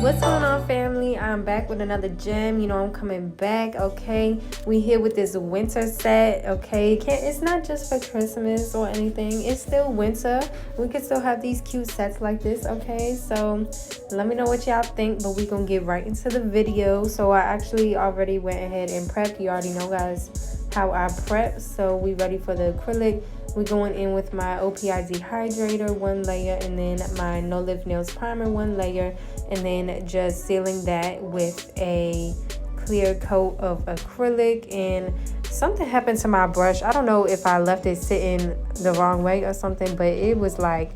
What's going on, family? I'm back with another gem. You know, I'm coming back. Okay, we here with this winter set. Okay, it's not just for Christmas or anything. It's still winter. We can still have these cute sets like this. Okay, so let me know what y'all think, but we gonna get right into the video. So I actually already went ahead and prepped. You already know, guys, how I prep. So we ready for the acrylic. We're going in with my OPI Dehydrator, 1 layer, and then my No Lift Nails Primer, 1 layer, and then just sealing that with a clear coat of acrylic. And something happened to my brush. I don't know if I left it sitting the wrong way or something, but it was like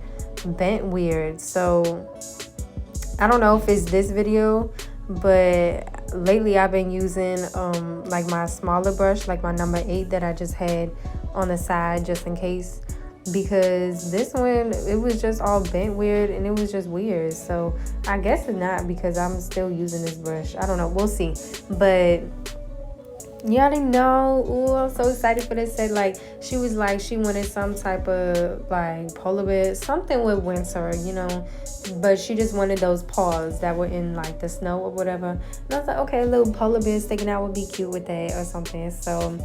bent weird. So I don't know if it's this video, but lately I've been using like my smaller brush, like my number 8 that I just had on the side just in case, because this one, it was just all bent weird and it was just weird. So I guess it's not, because I'm still using this brush. I don't know, we'll see. But you already know. Ooh, I'm so excited for this set. Like, she was like, she wanted some type of like polar bear, something with winter, you know, but she just wanted those paws that were in like the snow or whatever. And I was like, okay, a little polar bear sticking out would be cute with that or something. So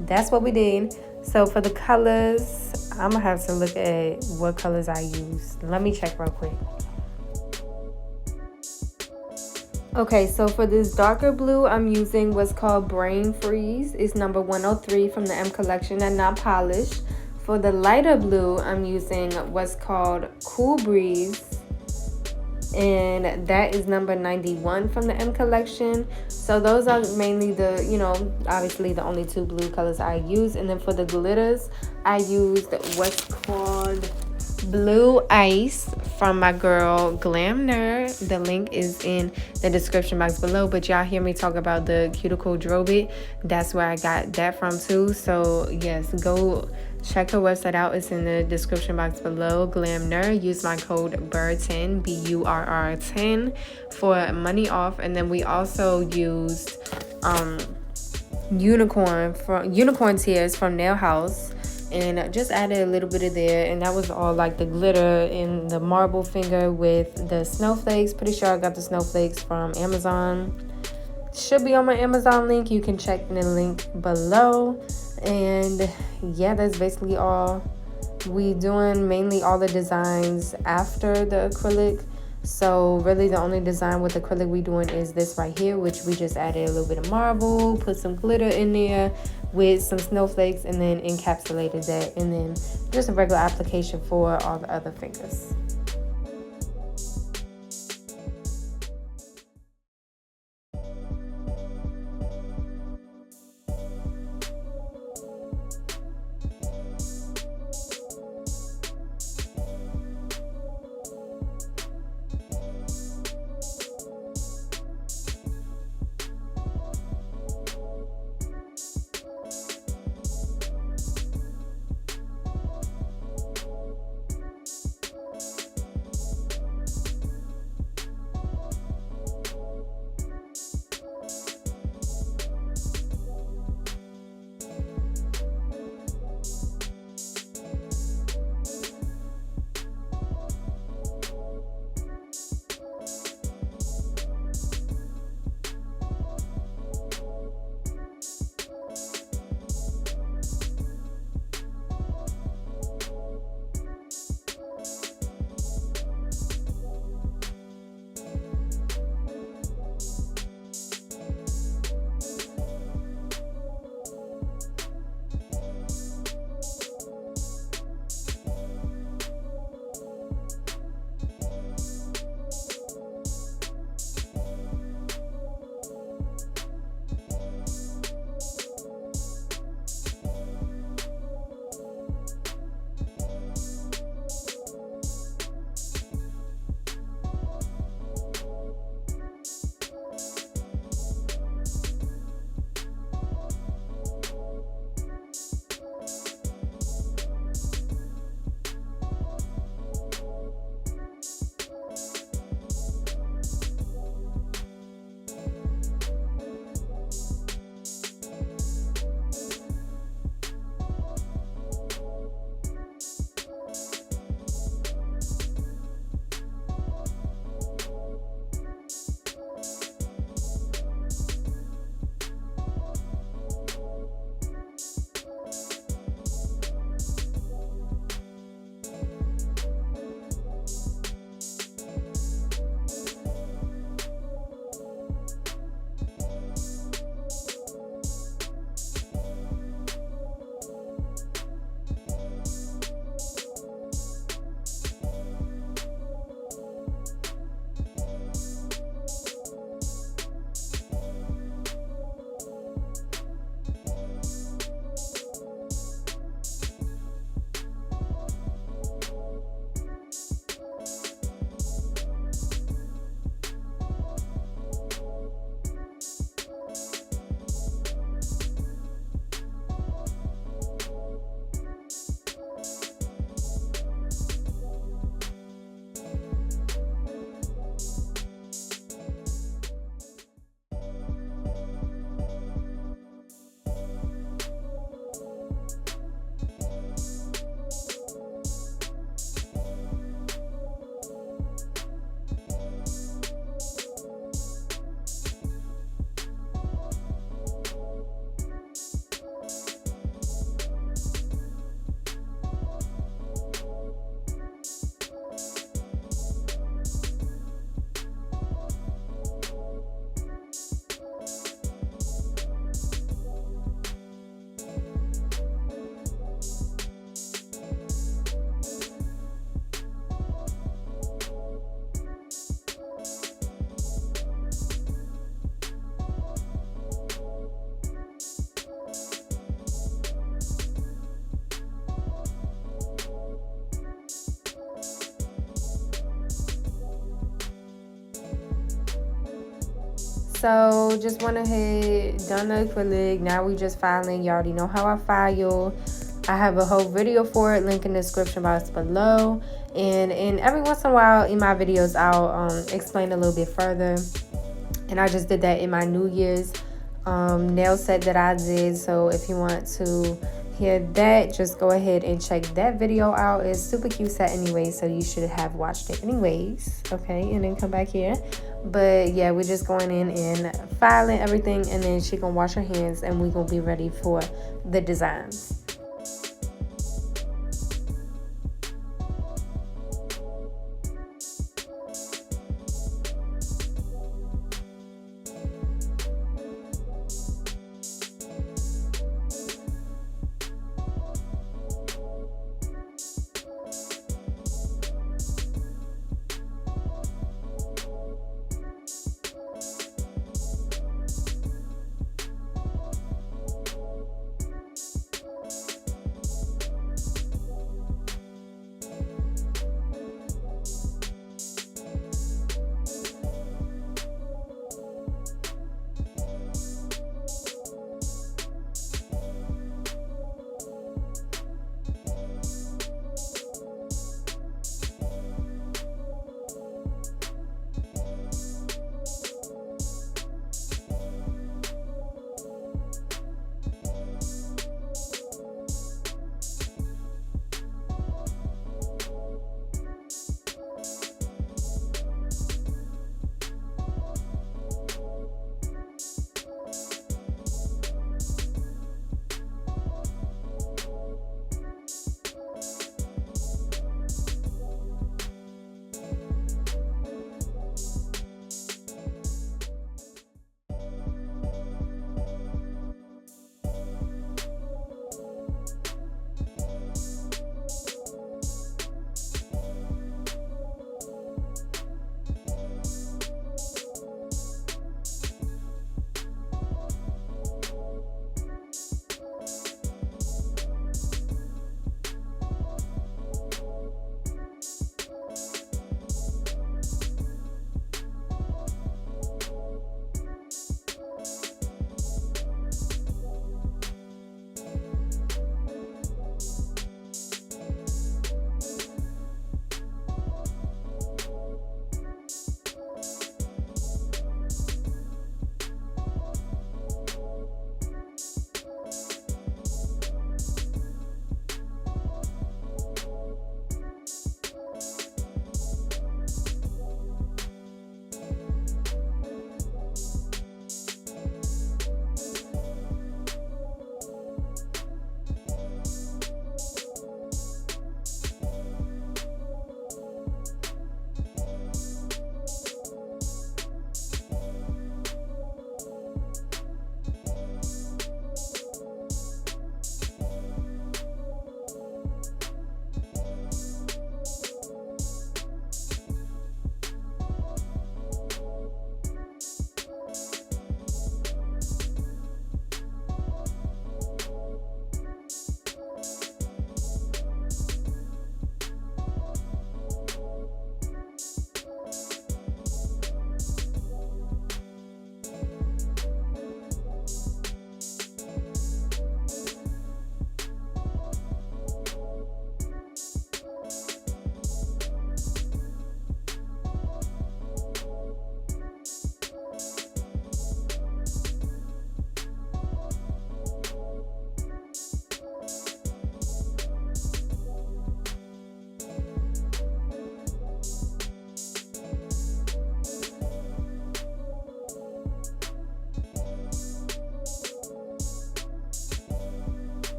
that's what we did. So for the colors, I'm gonna have to look at what colors I used. Let me check real quick. Okay, so for this darker blue, I'm using what's called Brain Freeze. It's number 103 from the M collection and not polished. For the lighter blue, I'm using what's called Cool Breeze, and that is number 91 from the M collection. So those are mainly the, you know, obviously the only 2 blue colors I use. And then for the glitters, I used what's called Blue Ice from my girl Glam Nerd. The link is in the description box below, but y'all hear me talk about the cuticle drobit. That's where I got that from too. So yes, go check her website out. It's in the description box below. Glam Nerd. Use my code BURR10, BURR10, for money off. And then we also used unicorn tears from Nail House, and just added a little bit of there. And that was all like the glitter and the marble finger with the snowflakes. Pretty sure I got the snowflakes from Amazon. Should be on my Amazon link. You can check in the link below. And yeah, that's basically all. We doing mainly all the designs after the acrylic. So really the only design with acrylic we doing is this right here, which we just added a little bit of marble, put some glitter in there with some snowflakes, and then encapsulated that, and then just a regular application for all the other fingers. So just went ahead, done the acrylic. Now we just filing. You already know how I file. I have a whole video for it, link in the description box below. And every once in a while in my videos, I'll explain a little bit further. And I just did that in my New Year's nail set that I did. So if you want to hear that, just go ahead and check that video out. It's super cute set anyway, so you should have watched it anyways. Okay, and then come back here. But yeah, we're just going in and filing everything, and then she gonna wash her hands and we gonna be ready for the designs.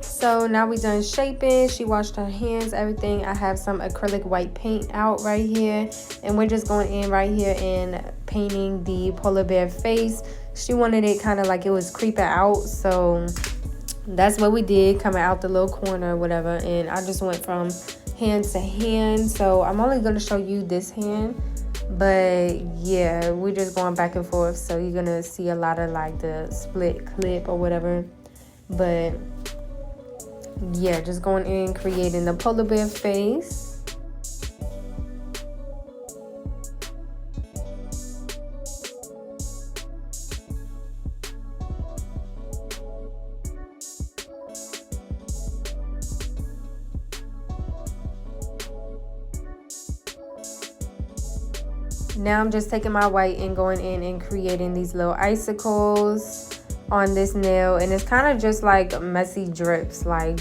So now we done shaping. She washed her hands, everything. I have some acrylic white paint out right here, and we're just going in right here and painting the polar bear face. She wanted it kind of like it was creeping out, so that's what we did, coming out the little corner or whatever. And I just went from hand to hand, so I'm only going to show you this hand. But yeah, we're just going back and forth, so you're gonna see a lot of like the split clip or whatever. But yeah, just going in, creating the polar bear face. Now I'm just taking my white and going in and creating these little icicles on this nail, and it's kind of just like messy drips, like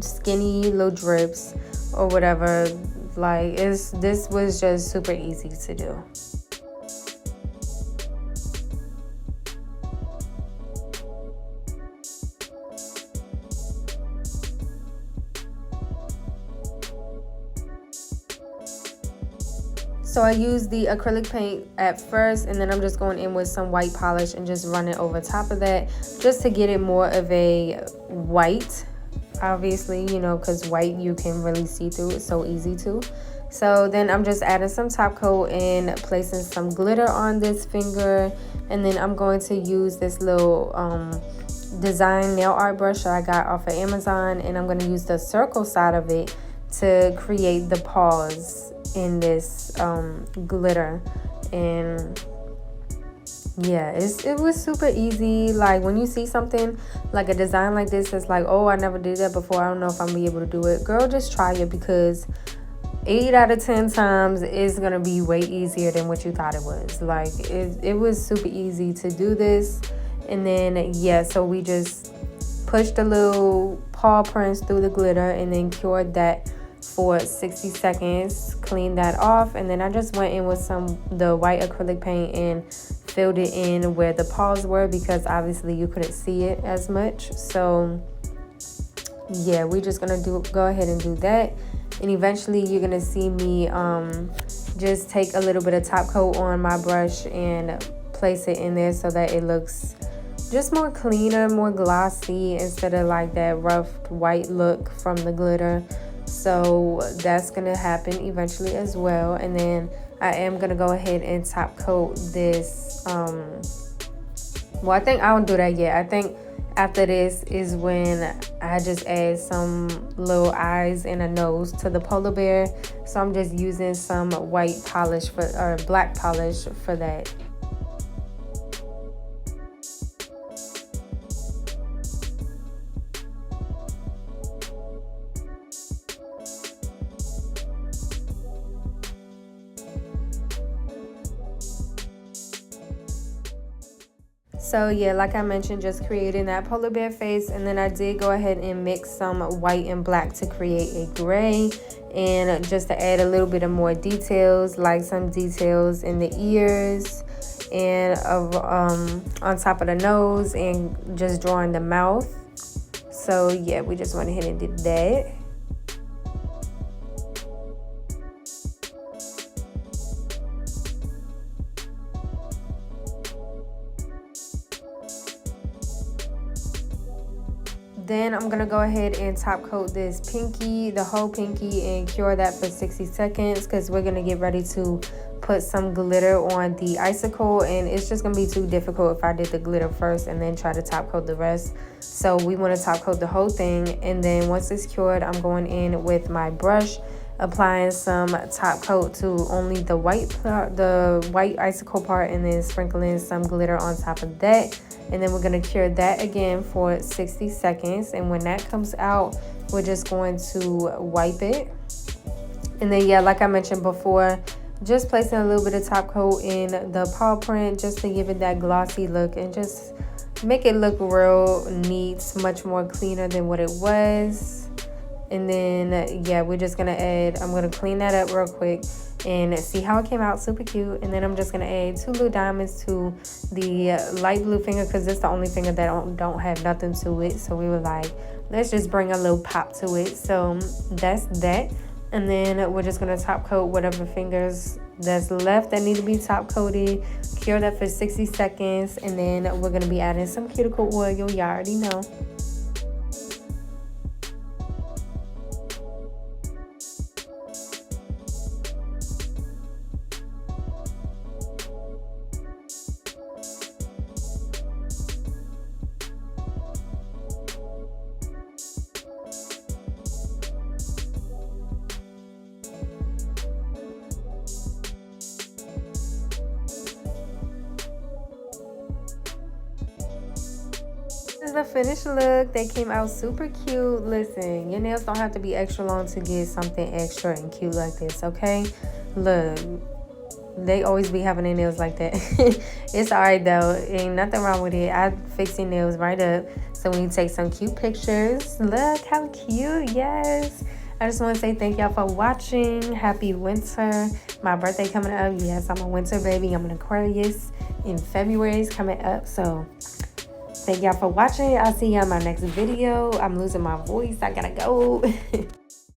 skinny little drips or whatever. Like this was just super easy to do. So I used the acrylic paint at first, and then I'm just going in with some white polish and just run it over top of that, just to get it more of a white, obviously, you know, because white you can really see through. It's so easy to. So then I'm just adding some top coat and placing some glitter on this finger, and then I'm going to use this little design nail art brush that I got off of Amazon, and I'm going to use the circle side of it to create the paws in this glitter. And yeah, it was super easy. Like when you see something like a design like this, it's like, oh, I never did that before, I don't know if I'm gonna be able to do it. Girl, just try it, because 8 out of 10 times it's gonna be way easier than what you thought it was. Like it was super easy to do this. And then yeah, so we just pushed the little paw prints through the glitter and then cured that for 60 seconds, clean that off, and then I just went in with the white acrylic paint and filled it in where the paws were, because obviously you couldn't see it as much. So yeah, we're just gonna go ahead and do that, and eventually you're gonna see me just take a little bit of top coat on my brush and place it in there so that it looks just more cleaner, more glossy, instead of like that rough white look from the glitter. So that's gonna happen eventually as well. And then I am gonna go ahead and top coat this. Well, I think I won't do that yet. I think after this is when I just add some little eyes and a nose to the polar bear. So I'm just using some white polish or black polish for that. So yeah, like I mentioned, just creating that polar bear face, and then I did go ahead and mix some white and black to create a gray, and just to add a little bit of more details, like some details in the ears and on top of the nose, and just drawing the mouth. So yeah, we just went ahead and did that. Then I'm gonna go ahead and top coat this pinky, the whole pinky, and cure that for 60 seconds, because we're gonna get ready to put some glitter on the icicle, and it's just gonna be too difficult if I did the glitter first and then try to top coat the rest. So we want to top coat the whole thing, and then once it's cured, I'm going in with my brush, applying some top coat to only the white icicle part, and then sprinkling some glitter on top of that. And then we're going to cure that again for 60 seconds. And when that comes out, we're just going to wipe it. And then, yeah, like I mentioned before, just placing a little bit of top coat in the paw print just to give it that glossy look and just make it look real neat, much more cleaner than what it was. And then, yeah, we're just going to add, I'm going to clean that up real quick and see how it came out. Super cute. And then I'm just going to add 2 blue diamonds to the light blue finger, because it's the only finger that don't have nothing to it. So we were like, let's just bring a little pop to it. So that's that. And then we're just going to top coat whatever fingers that's left that need to be top coated. Cure that for 60 seconds. And then we're going to be adding some cuticle oil. You already know. is the finished look. They came out super cute. Listen, your nails don't have to be extra long to get something extra and cute like this, okay? Look, they always be having their nails like that. It's alright though. Ain't nothing wrong with it. I fix your nails right up. So when you take some cute pictures, look how cute. Yes. I just want to say thank y'all for watching. Happy winter. My birthday coming up. Yes, I'm a winter baby. I'm an Aquarius. In February is coming up. So thank y'all for watching. I'll see y'all in my next video. I'm losing my voice. I gotta go.